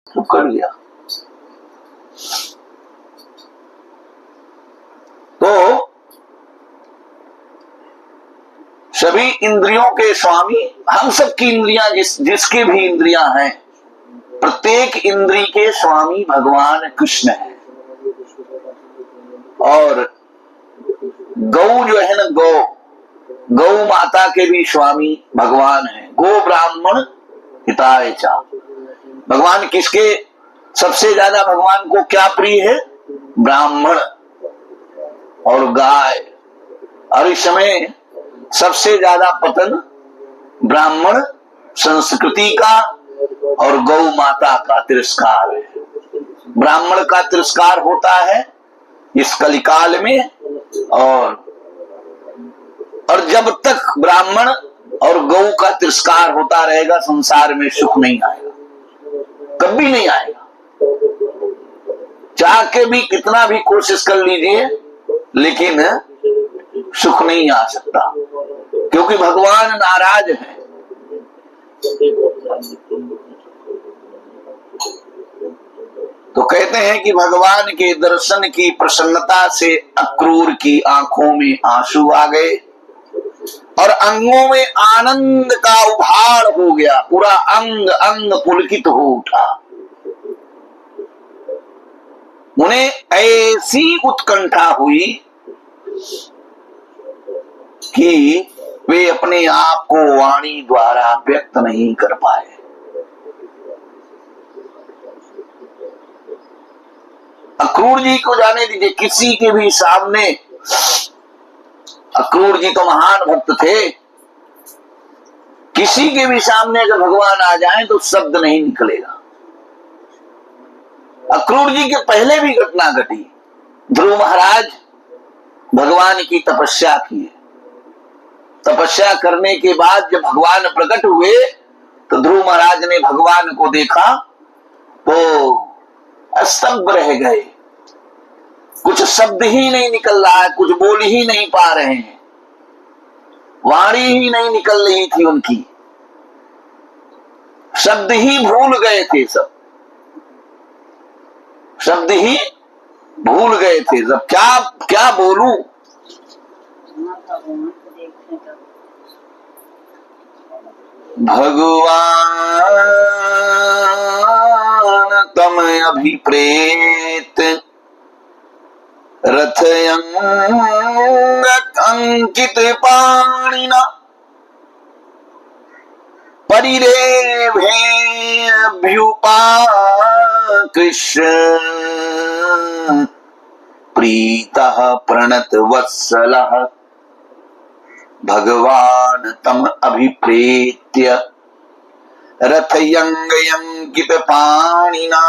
तो कर गया। तो सभी इंद्रियों के स्वामी, हम सबकी इंद्रियां जिसकी भी इंद्रियां हैं, प्रत्येक इंद्री के स्वामी भगवान कृष्ण है। और गौ जो है ना, गौ माता के भी स्वामी भगवान है। गो ब्राह्मण हिताय च। भगवान किसके सबसे ज्यादा, भगवान को क्या प्रिय है? ब्राह्मण और गाय। और इस समय सबसे ज्यादा पतन ब्राह्मण संस्कृति का और गौ माता का तिरस्कार है। ब्राह्मण का तिरस्कार होता है इस कलिकाल में, और जब तक ब्राह्मण और गौ का तिरस्कार होता रहेगा, संसार में सुख नहीं आएगा, कभी नहीं आएगा। चाह के भी कितना भी कोशिश कर लीजिए, लेकिन सुख नहीं आ सकता, क्योंकि भगवान नाराज है। तो कहते हैं कि भगवान के दर्शन की प्रसन्नता से अक्रूर की आंखों में आंसू आ गए और अंगों में आनंद का उभार हो गया। पूरा अंग अंग पुलकित हो उठा। उन्हें ऐसी उत्कंठा हुई कि वे अपने आप को वाणी द्वारा व्यक्त नहीं कर पाए। अक्रूर जी को जाने दीजिए, किसी के भी सामने, अक्रूर जी तो महान भक्त थे, किसी के भी सामने अगर भगवान आ जाएं तो शब्द नहीं निकलेगा। अक्रूर जी के पहले भी घटना घटी। ध्रुव महाराज भगवान की तपस्या की, तपस्या करने के बाद जब भगवान प्रकट हुए तो ध्रुव महाराज ने भगवान को देखा तो स्तब्ध रह गए। कुछ शब्द ही नहीं निकल रहा है, कुछ बोल ही नहीं पा रहे हैं, वाणी ही नहीं निकल रही थी उनकी, शब्द ही भूल गए थे, सब शब्द ही भूल गए थे। सब क्या क्या बोलूं। भगवान तम अभिप्रेत रथयंग अंकित पाणिना परिरेभ्युपाकृष्य प्रीतः प्रणत वत्सलः भगवान तम अभिप्रेत्य रथयंगयंकित पाणिना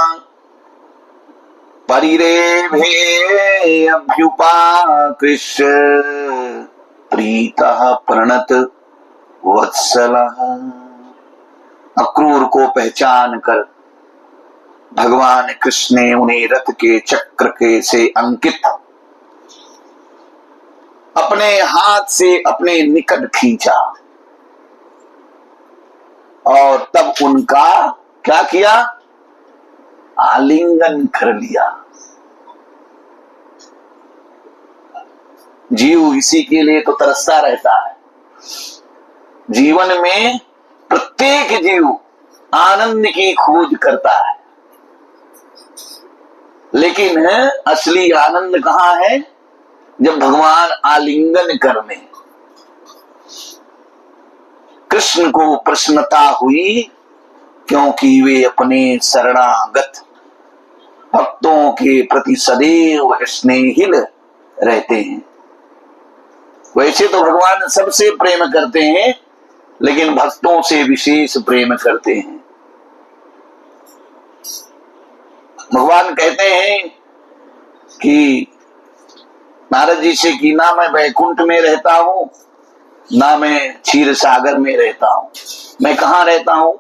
परिरेभेऽभ्युपाकृष्य प्रीतः प्रणत वत्सलः। अक्रूर को पहचान कर भगवान कृष्ण ने उन्हें रथ के चक्र के से अंकित अपने हाथ से अपने निकट खींचा और तब उनका क्या किया? आलिंगन कर लिया। जीव इसी के लिए तो तरसता रहता है। जीवन में प्रत्येक जीव आनंद की खोज करता है, लेकिन असली आनंद कहाँ है? जब भगवान आलिंगन करने। कृष्ण को प्रसन्नता हुई क्योंकि वे अपने शरणागत भक्तों के प्रति सदैव स्नेहिल रहते हैं। वैसे तो भगवान सबसे प्रेम करते हैं, लेकिन भक्तों से विशेष प्रेम करते हैं। भगवान कहते हैं कि नारद जी से कि ना मैं वैकुंठ में रहता हूं, ना मैं क्षीर सागर में रहता हूं। मैं कहां रहता हूं?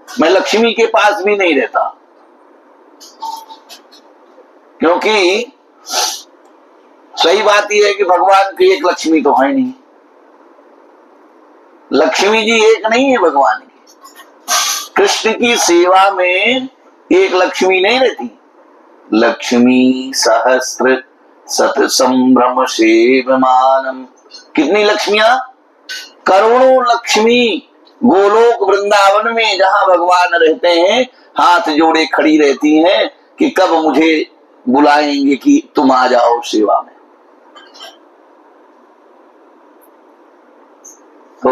मैं लक्ष्मी के पास भी नहीं रहता, क्योंकि सही बात यह है कि भगवान की एक लक्ष्मी तो है नहीं। लक्ष्मी जी एक नहीं है भगवान की। कृष्ण की सेवा में एक लक्ष्मी नहीं रहती, लक्ष्मी सहस्त्र सत संभ्रम सेवमानम। कितनी लक्ष्मियां, करोड़ों लक्ष्मी गोलोक वृंदावन में जहां भगवान रहते हैं हाथ जोड़े खड़ी रहती हैं कि कब मुझे बुलाएंगे कि तुम आ जाओ सेवा में। तो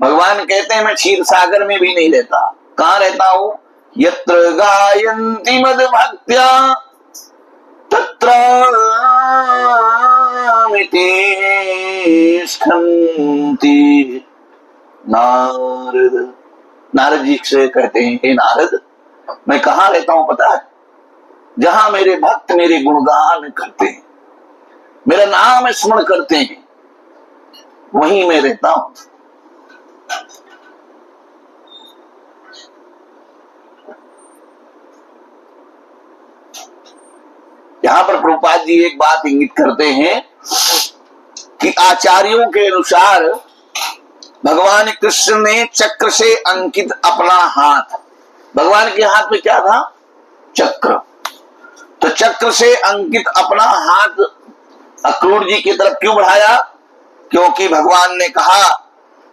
भगवान कहते हैं मैं क्षीर सागर में भी नहीं रहता, कहां रहता हूं, यत्र गायन्ति मद भक्त्या तत्र नारद। नारद जी से कहते हैं हे नारद, मैं कहां रहता हूं पता है, जहां मेरे भक्त मेरे गुणगान करते हैं, मेरा नाम स्मरण करते हैं, वहीं मैं रहता हूं। यहां पर प्रभुपाद जी एक बात इंगित करते हैं कि आचार्यों के अनुसार भगवान कृष्ण ने चक्र से अंकित अपना हाथ, भगवान के हाथ में क्या था, चक्र, तो चक्र से अंकित अपना हाथ अक्रूर जी की तरफ क्यों बढ़ाया, क्योंकि भगवान ने कहा,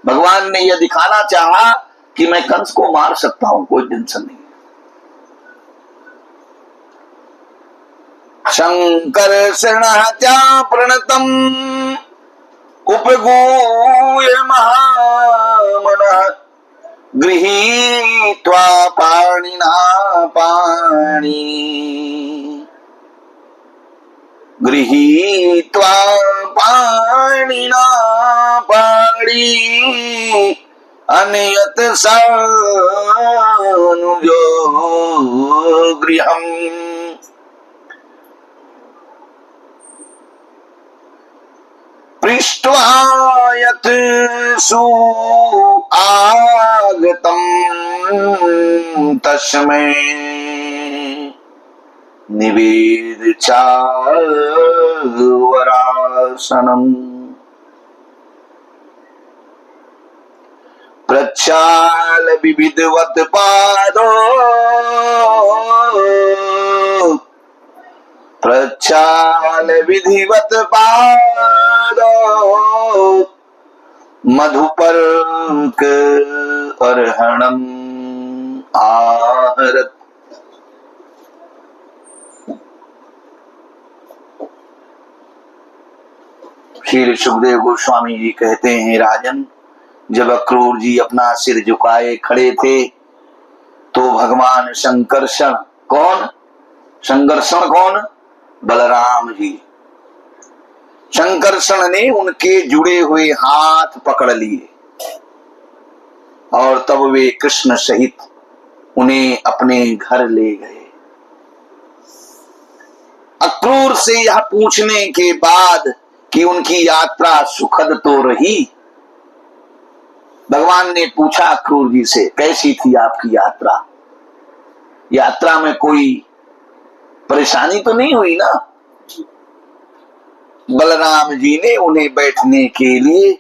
भगवान ने यह दिखाना चाहा कि मैं कंस को मार सकता हूं, कोई टेंशन नहीं। शंकर्षण प्रणतम उपगूय महामनः गृहीत्वा पाणिना पाणि, गृहीत्वा पाणिना पाणि अनयत सानुजो गृहम्। पृष्ट्वा यत् सुआगतं तस्मै निवेद चावरासनम्। प्रक्षाल विविधवत पादो, प्रक्षाल विधिवत पादो मधुपर्क अर्हणम आहरत। श्री सुखदेव गोस्वामी जी कहते हैं राजन, जब अक्रूर जी अपना सिर झुकाए खड़े थे तो भगवान शंकरषण, कौन शंकरषण, कौन, बलराम जी, शंकरषण ने उनके जुड़े हुए हाथ पकड़ लिए और तब वे कृष्ण सहित उन्हें अपने घर ले गए। अक्रूर से यह पूछने के बाद कि उनकी यात्रा सुखद तो रही, भगवान ने पूछा अक्रूर जी से कैसी थी आपकी यात्रा, यात्रा में कोई परेशानी तो नहीं हुई ना। बलराम जी ने उन्हें बैठने के लिए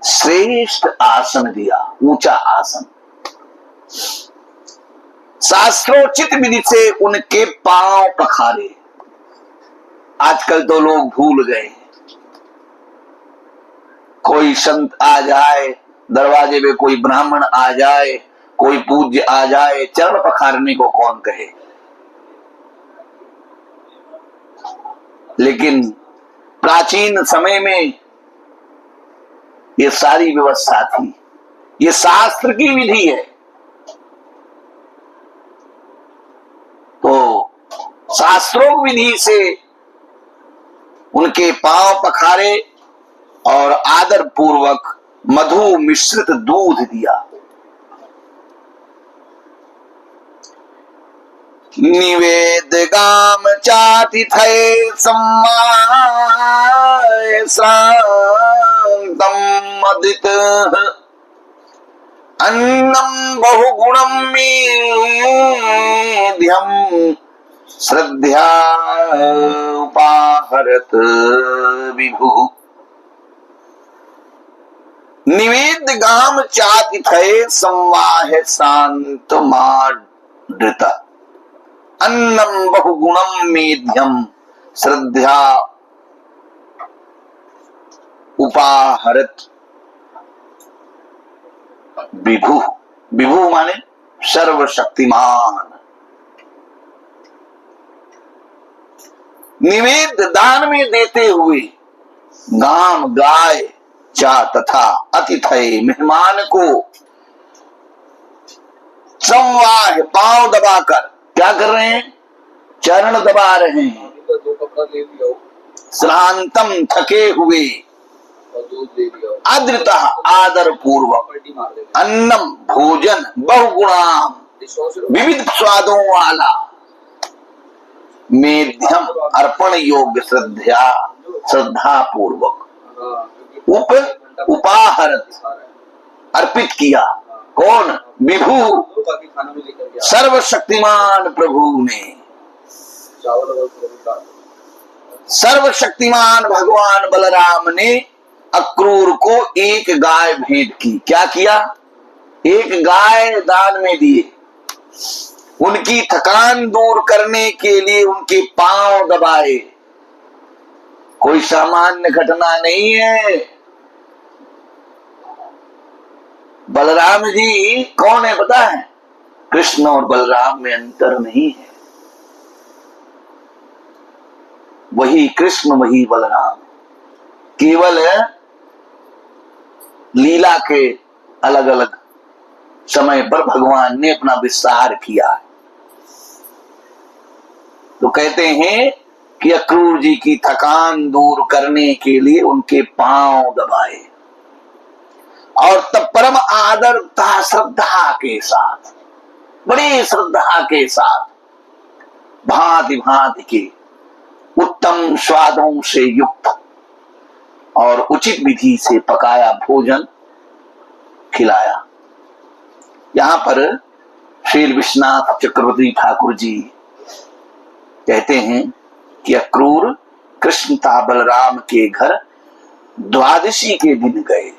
श्रेष्ठ आसन दिया, ऊंचा आसन, शास्त्रोचित विधि से उनके पांव पखारे। आजकल तो लोग भूल गए, कोई संत आ जाए, दरवाजे पे कोई ब्राह्मण आ जाए, कोई पूज्य आ जाए, चरण पखारने को कौन कहे। लेकिन प्राचीन समय में ये सारी व्यवस्था थी, ये शास्त्र की विधि है। तो शास्त्रों विधि से उनके पांव पखारे और आदर पूर्वक मधु मिश्रित दूध दिया। निवेद गाम चाति थे सम्माय श्रांतम अदित अन्नम बहुगुणम मेध्यम श्रद्धा उपाहरत विभु। निवेद गाम चाति थे सम्माह शांत माडृता। अन्नम बहुगुणम मेध्यम श्रद्धा उपाहरत विभु। विभु माने सर्वशक्तिमान। निवेद दान में देते हुए गाम गाय चा तथा अतिथय मेहमान को संवाह पांव दबाकर क्या कर रहे हैं? चरण दबा रहे हैं। श्रांतम थके हुए अद्रिता आदर पूर्वक अन्नम भोजन बहुगुणाम विविध स्वादों वाला मेध्यम अर्पण योग्य श्रद्धा पूर्वक उपाहरत अर्पित किया। कौन? विभु सर्वशक्तिमान प्रभु ने, सर्वशक्तिमान भगवान बलराम ने अक्रूर को एक गाय भेंट की। क्या किया? एक गाय दान में दिए। उनकी थकान दूर करने के लिए उनके पांव दबाए। कोई सामान्य घटना नहीं है। बलराम जी कौन है पता है? कृष्ण और बलराम में अंतर नहीं है। वही कृष्ण वही बलराम, केवल लीला के अलग अलग समय पर भगवान ने अपना विस्तार किया। तो कहते हैं कि अक्रूर जी की थकान दूर करने के लिए उनके पांव दबाए और तब परम आदर तथा श्रद्धा के साथ, बड़ी श्रद्धा के साथ भांति भांति के उत्तम स्वादों से युक्त और उचित विधि से पकाया भोजन खिलाया। यहां पर श्री विश्वनाथ चक्रवर्ती ठाकुर जी कहते हैं कि अक्रूर कृष्ण था बलराम के घर द्वादशी के दिन गए।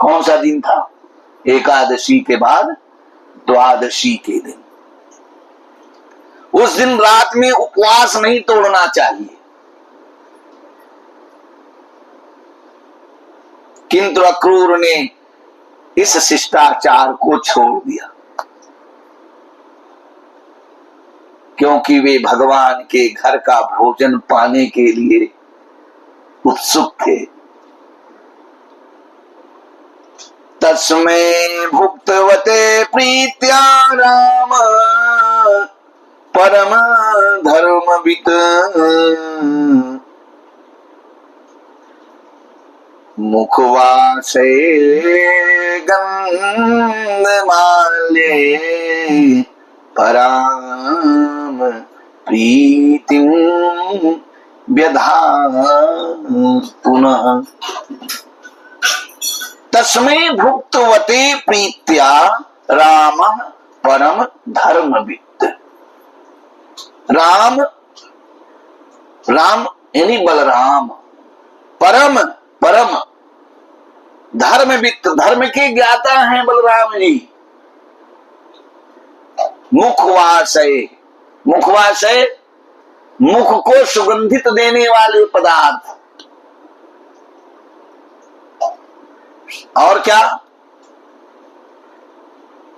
कौन सा दिन था? एकादशी के बाद द्वादशी के दिन। उस दिन रात में उपवास नहीं तोड़ना चाहिए, किंतु अक्रूर ने इस शिष्टाचार को छोड़ दिया, क्योंकि वे भगवान के घर का भोजन पाने के लिए उत्सुक थे। तस्मै भुक्तवते प्रीत्या राम परम धर्मवित् मुखवासे गंधमाल्ये पराम प्रीतिम व्यधात् पुनः। तस्मै भुक्तवते प्रीत्या राम परम धर्मवित्। राम, राम यानी बलराम, परम परम धर्मवित्, धर्म के ज्ञाता हैं बलराम जी। मुखवासय, मुखवासय मुख को सुगंधित देने वाले पदार्थ। और क्या?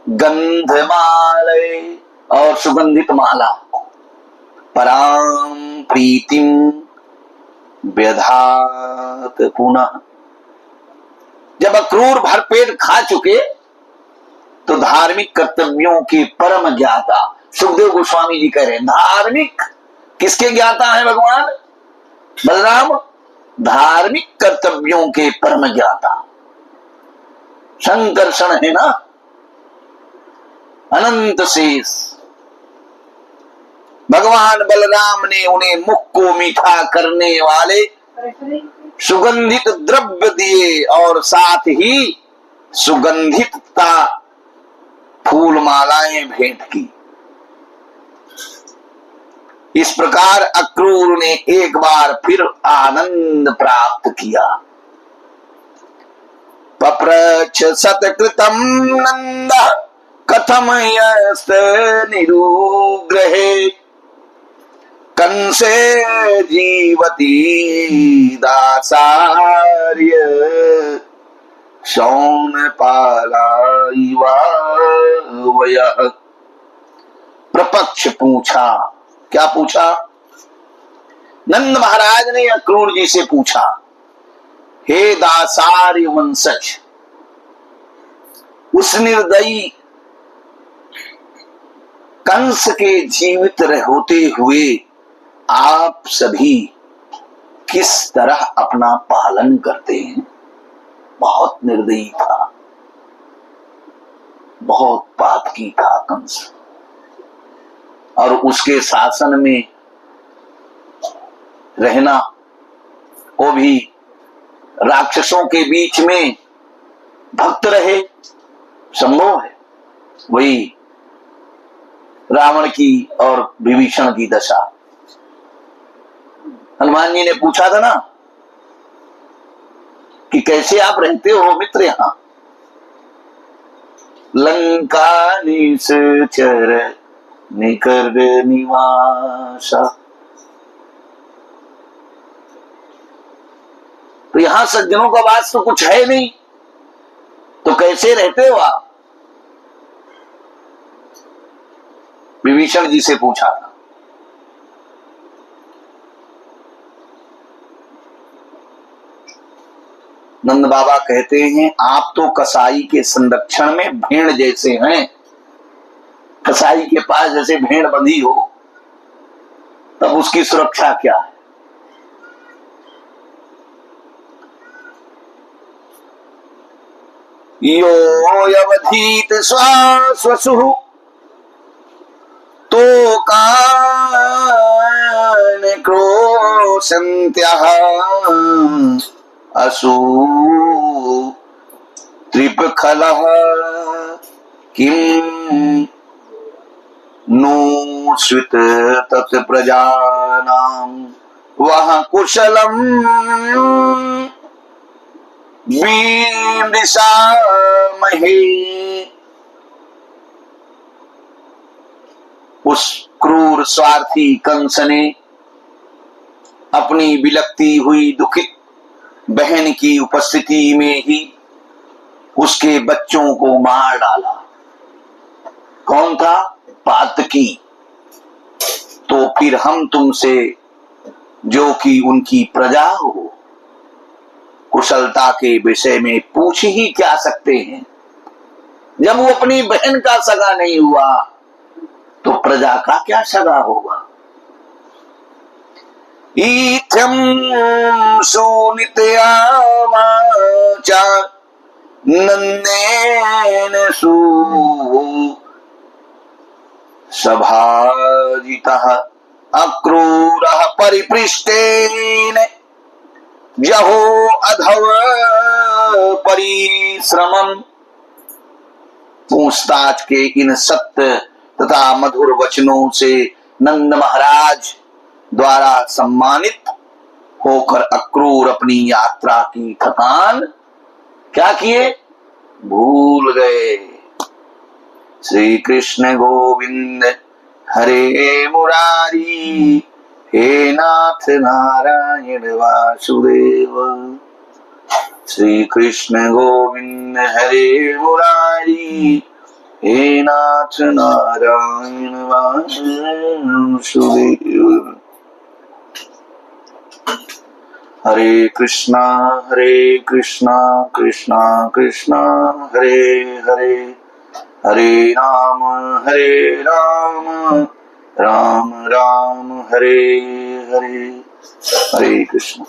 गंधमालय और सुगंधित माला। पराम प्रीतिम व्यधात् पुनः। जब अक्रूर भरपेट खा चुके तो धार्मिक कर्तव्यों के परम ज्ञाता, सुखदेव गोस्वामी जी कह रहे हैं, धार्मिक किसके ज्ञाता है भगवान बलराम? धार्मिक कर्तव्यों के परम ज्ञाता। संकर्षण है ना, अनंत शेष। भगवान बलराम ने उन्हें मुख को मीठा करने वाले सुगंधित द्रव्य दिए और साथ ही सुगंधितता फूल मालाएं भेंट की। इस प्रकार अक्रूर ने एक बार फिर आनंद प्राप्त किया। पप्रच्छ सत्कृतं नंद कथम यस्त निरुग्रहे कंसे जीवती दासार्य शौनपाला वयः। प्रपक्ष पूछा, क्या पूछा? नंद महाराज ने अक्रूर जी से पूछा, हे दासार्य वंशज, उस निर्दयी कंस के जीवित होते हुए आप सभी किस तरह अपना पालन करते हैं? बहुत निर्दयी था, बहुत पातकी था कंस, और उसके शासन में रहना, वो भी राक्षसों के बीच में भक्त रहे, संभव है? वही रावण की और विभीषण की दशा। हनुमान जी ने पूछा था ना कि कैसे आप रहते हो मित्र यहां? लंका निश्चर निकर निवासा। तो यहां सज्जनों का वास तो कुछ है नहीं, तो कैसे रहते हो आप? विभीषण जी से पूछा था। नंद बाबा कहते हैं, आप तो कसाई के संरक्षण में भेड़ जैसे हैं। कसाई के पास जैसे भेड़ बंधी हो, तब उसकी सुरक्षा क्या है? यो यवधीत स्वसु तो कान क्रोशन्त्यः असु त्रिपखलः किम नु स्वित तत्प्रजानां वह कुशलम वीमृशामहे। उस क्रूर स्वार्थी कंस ने अपनी बिलखती हुई दुखित बहन की उपस्थिति में ही उसके बच्चों को मार डाला। कौन था? पातकी। तो फिर हम तुमसे, जो कि उनकी प्रजा हो, कुशलता के विषय में पूछ ही क्या सकते हैं? जब वो अपनी बहन का सगा नहीं हुआ, तो प्रजा का क्या सगा होगा? इत्थं सुनित्यावाचा नन्देन सभाजितः अक्रूरः परिपृष्टेन जहो अधव परिश्रमम्। पूछताछ के इन सत्य तथा मधुर वचनों से नंद महाराज द्वारा सम्मानित होकर अक्रूर अपनी यात्रा की थकान क्या किए? भूल गए। श्री कृष्ण गोविंद हरे मुरारी, हे नाथ नारायण वासुदेव। श्री कृष्ण गोविंद हरे मुरारी, हे नाथ नारायण वासुदेव। हरे कृष्णा कृष्णा कृष्णा हरे हरे, हरे राम राम राम हरे हरे। हरे कृष्ण।